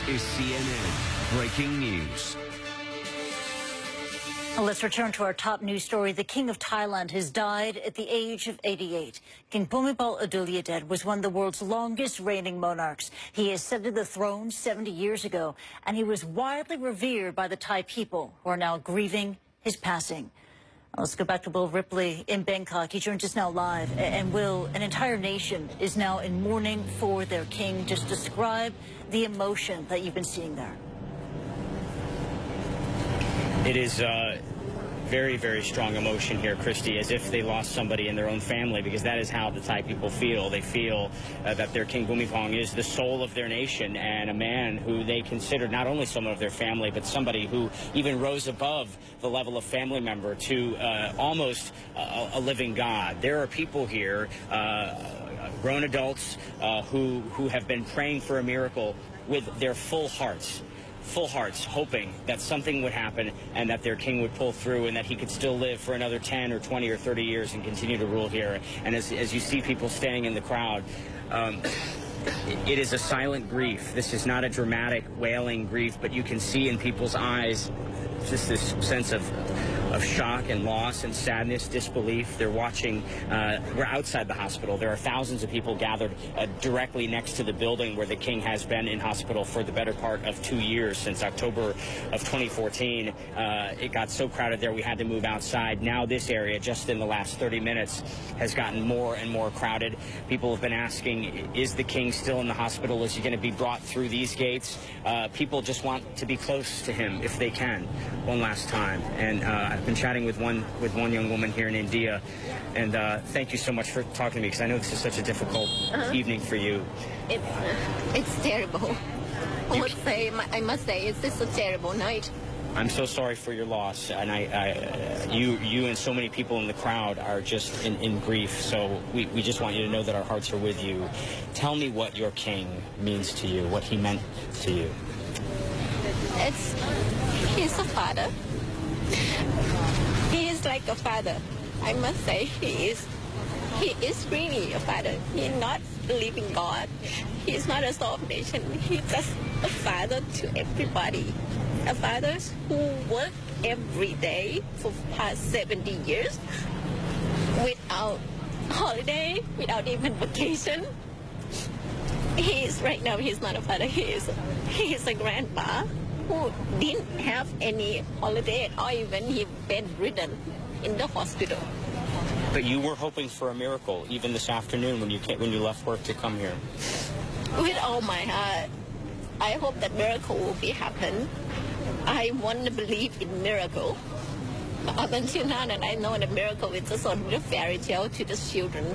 is CNN Breaking News. Let's return to our top news story. The King of Thailand has died at the age of 88. King Bhumibol Adulyadej was one of the world's longest reigning monarchs. He ascended the throne 70 years ago, and he was widely revered by the Thai people, who are now grieving his passing. Let's go back to Will Ripley in Bangkok. He joins us now live. And Will, an entire nation is now in mourning for their king. Just describe the emotion that you've been seeing there. It is very, very strong emotion here, Christy, as if they lost somebody in their own family, because that is how the Thai people feel. They feel that their King Bhumibol is the soul of their nation and a man who they considered not only someone of their family, but somebody who even rose above the level of family member to almost a living God. There are people here, grown adults, who have been praying for a miracle with their full hearts, hoping that something would happen and that their king would pull through and that he could still live for another 10 or 20 or 30 years and continue to rule here. And as you see people standing in the crowd, it is a silent grief. This is not a dramatic wailing grief, but you can see in people's eyes just this sense of shock and loss and sadness, disbelief. They're watching. We're outside the hospital. There are thousands of people gathered directly next to the building where the king has been in hospital for the better part of 2 years, since October of 2014. It got so crowded there we had to move outside. Now this area, just in the last 30 minutes, has gotten more and more crowded. People have been asking, is the king still in the hospital? Is he going to be brought through these gates? People just want to be close to him if they can, one last time. And I've been chatting with one young woman here in India, and thank you so much for talking to me, because I know this is such a difficult evening for you. It's terrible. I must say, it's just a terrible night. I'm so sorry for your loss, and you and so many people in the crowd are just in grief. So we just want you to know that our hearts are with you. Tell me what your king means to you, what he meant to you. He's a father. He is like a father. I must say, he is really a father. He's not a living God. He's not a soul of nation. He's just a father to everybody. A father who worked every day for past 70 years without holiday, without even vacation. Right now, he's not a father. He is a grandpa who didn't have any holiday or even he bedridden in the hospital. But you were hoping for a miracle even this afternoon when you left work to come here. With all my heart, I hope that miracle will be happen. I want to believe in miracle. Up until now, and I know that miracle is just only a fairy tale to the children.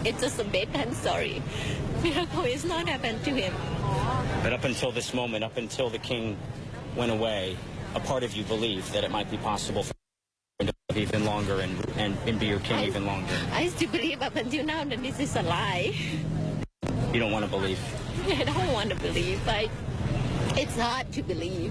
It's just a bedtime story. Miracle is not happened to him. But up until this moment, up until the king went away, a part of you believed that it might be possible for him to live even longer and be your king even longer. I still believe up until now that this is a lie. You don't want to believe? I don't want to believe. It's hard to believe.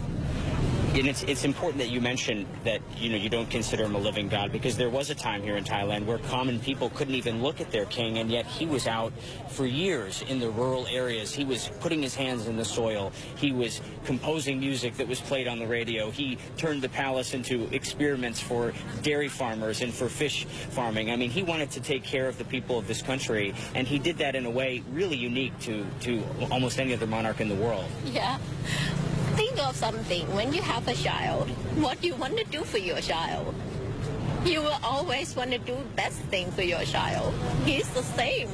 And it's important that you mention that, you don't consider him a living God, because there was a time here in Thailand where common people couldn't even look at their king, and yet he was out for years in the rural areas. He was putting his hands in the soil. He was composing music that was played on the radio. He turned the palace into experiments for dairy farmers and for fish farming. I mean, he wanted to take care of the people of this country, and he did that in a way really unique to almost any other monarch in the world. Yeah. Think of something. When you have a child, what you want to do for your child? You will always want to do the best thing for your child. He's the same.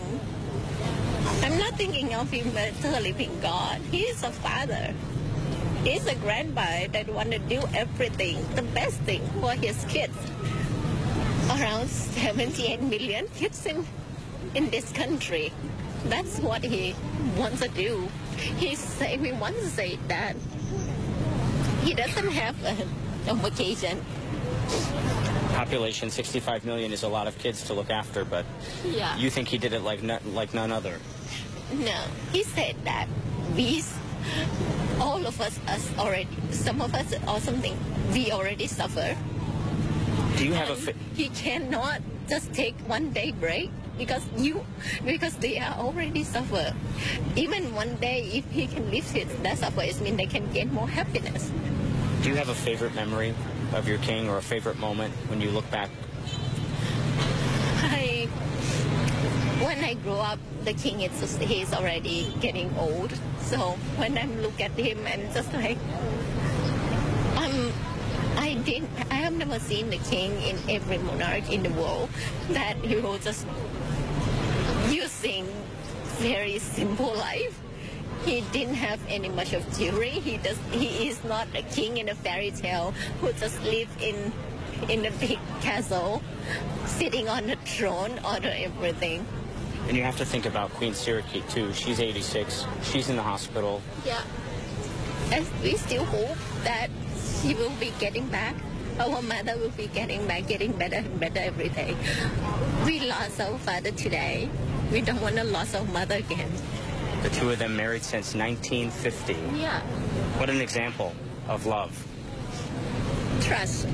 I'm not thinking of him as a living God. He's a father. He's a grandpa that want to do everything, the best thing for his kids. Around 78 million kids in this country. That's what he wants to do. He wants to say that he doesn't have a vacation. Population 65 million is a lot of kids to look after, but yeah. You think he did it like none other? No, he said that all of us already, some of us or something, we already suffer. Do you have he cannot just take one day break because they are already suffer. Even one day, if he can lift it, that suffer, it means they can gain more happiness. Do you have a favorite memory of your king or a favorite moment when you look back? When I grow up, the king he's already getting old. So when I look at him and just like, I have never seen the king in every monarch in the world that he will just using very simple life. He didn't have any much of jewelry. He is not a king in a fairy tale who just live in a big castle, sitting on a throne, order everything. And you have to think about Queen Sirikit too. She's 86. She's in the hospital. Yeah. And we still hope that she will be getting back. Our mother will be getting back, getting better and better every day. We lost our father today. We don't want to lose our mother again. The two of them married since 1950. Yeah. What an example of love. Trust.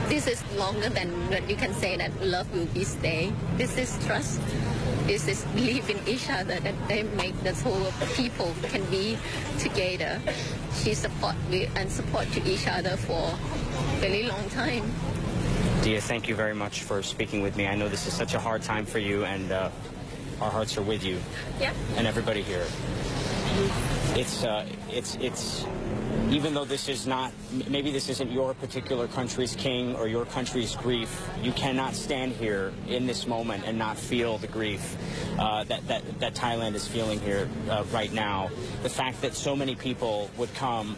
This is longer than when you can say that love will be stay. This is trust. This is believe in each other that they make the whole people can be together. She support to each other for a very long time. Dia, thank you very much for speaking with me. I know this is such a hard time for you, and our hearts are with you. Yeah. And everybody here. It's even though this is not, maybe this isn't your particular country's king or your country's grief, you cannot stand here in this moment and not feel the grief that Thailand is feeling here right now. The fact that so many people would come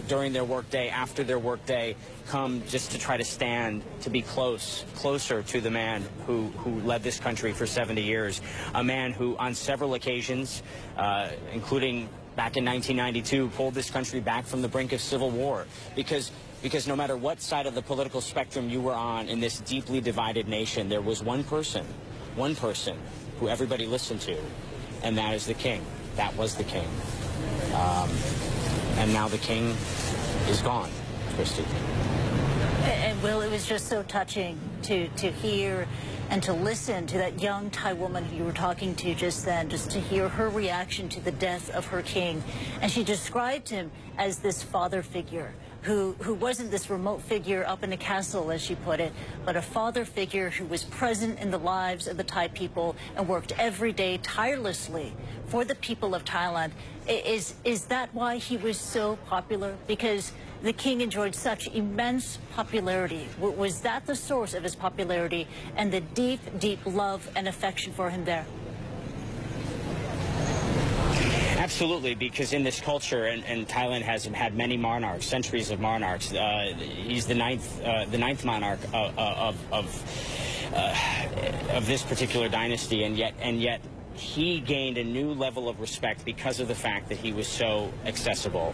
during their workday, after their workday, come just to try to stand, to be closer to the man who led this country for 70 years, a man who on several occasions, including back in 1992, pulled this country back from the brink of civil war because no matter what side of the political spectrum you were on in this deeply divided nation, there was one person who everybody listened to, and that is the king. That was the king. And now the king is gone, Christy. And Will, it was just so touching to hear and to listen to that young Thai woman who you were talking to just then, just to hear her reaction to the death of her king. And she described him as this father figure who wasn't this remote figure up in a castle, as she put it, but a father figure who was present in the lives of the Thai people and worked every day tirelessly for the people of Thailand. Is that why he was so popular? Because the king enjoyed such immense popularity. Was that the source of his popularity and the deep, deep love and affection for him there? Absolutely, because in this culture, and Thailand has had many monarchs, centuries of monarchs. He's the ninth monarch of this particular dynasty, and yet he gained a new level of respect because of the fact that he was so accessible.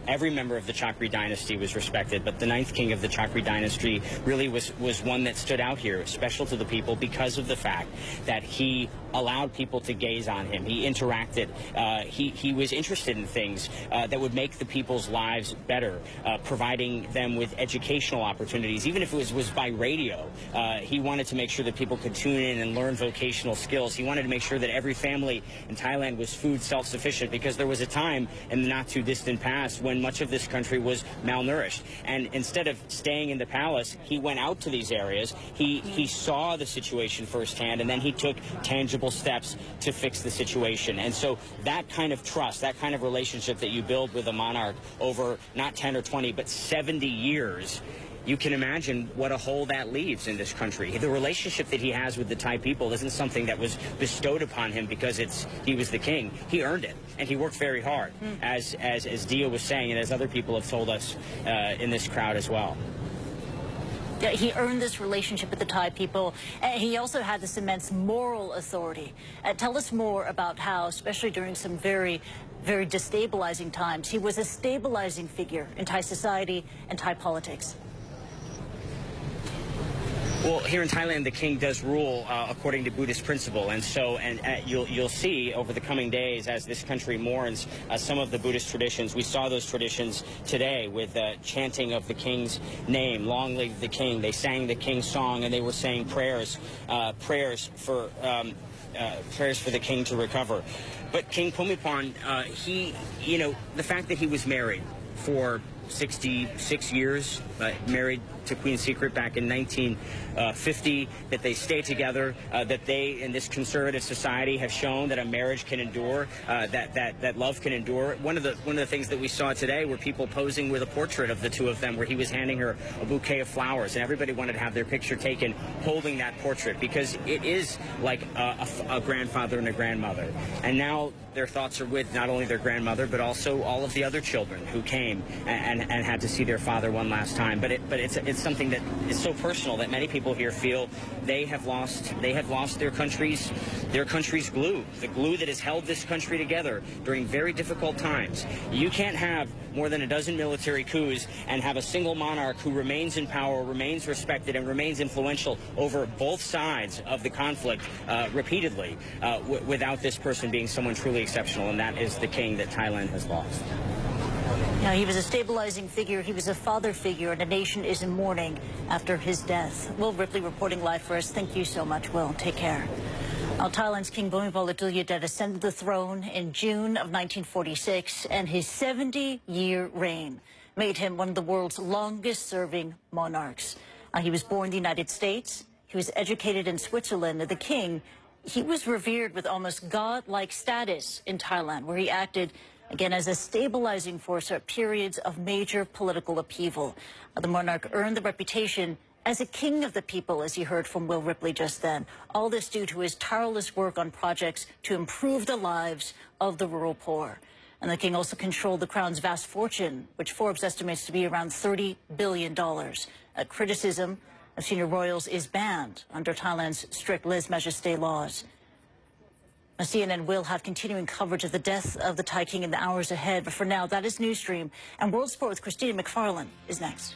Every member of the Chakri dynasty was respected, but the ninth king of the Chakri dynasty really was one that stood out here, special to the people because of the fact that he allowed people to gaze on him. He interacted. He was interested in things that would make the people's lives better, providing them with educational opportunities, even if it was by radio. He wanted to make sure that people could tune in and learn vocational skills. He wanted to make sure that every family in Thailand was food self-sufficient, because there was a time in the not-too-distant past when much of this country was malnourished. And instead of staying in the palace, he went out to these areas. He saw the situation firsthand, and then he took tangible steps to fix the situation. And so that kind of trust, that kind of relationship that you build with a monarch over not 10 or 20, but 70 years, you can imagine what a hole that leaves in this country. The relationship that he has with the Thai people isn't something that was bestowed upon him because he was the king. He earned it, and he worked very hard, as Dia was saying, and as other people have told us in this crowd as well. Yeah, he earned this relationship with the Thai people, and he also had this immense moral authority. Tell us more about how, especially during some very, very destabilizing times, he was a stabilizing figure in Thai society and Thai politics. Well, here in Thailand, the king does rule according to Buddhist principle, and so you'll see over the coming days as this country mourns some of the Buddhist traditions. We saw those traditions today with chanting of the king's name, "Long live the king." They sang the king's song, and they were saying prayers for the king to recover. But King Bhumibol, the fact that he was married for 66 years, married to Queen Secret back in 1950, that they stay together, that they in this conservative society have shown that a marriage can endure, that love can endure. One of the things that we saw today were people posing with a portrait of the two of them, where he was handing her a bouquet of flowers, and everybody wanted to have their picture taken holding that portrait, because it is like a grandfather and a grandmother. And now their thoughts are with not only their grandmother, but also all of the other children who came and had to see their father one last time. But it's something that is so personal that many people here feel they have lost their country's glue, the glue that has held this country together during very difficult times. You can't have more than a dozen military coups and have a single monarch who remains in power, remains respected, and remains influential over both sides of the conflict repeatedly without this person being someone truly exceptional, and that is the king that Thailand has lost. Now, he was a stabilizing figure. He was a father figure, and a nation is in mourning after his death. Will Ripley reporting live for us. Thank you so much, Will. Take care. Now, Thailand's King Bhumibol Adulyadej ascended the throne in June of 1946, and his 70-year reign made him one of the world's longest-serving monarchs. He was born in the United States. He was educated in Switzerland. The king, he was revered with almost god-like status in Thailand, where he acted again as a stabilizing force at periods of major political upheaval. The monarch earned the reputation as a king of the people, as you heard from Will Ripley just then. All this due to his tireless work on projects to improve the lives of the rural poor. And the king also controlled the crown's vast fortune, which Forbes estimates to be around $30 billion. Criticism of senior royals is banned under Thailand's strict lèse-majesté laws. CNN will have continuing coverage of the death of the Thai king in the hours ahead. But for now, that is Newsstream. And World Sport with Christina McFarland is next.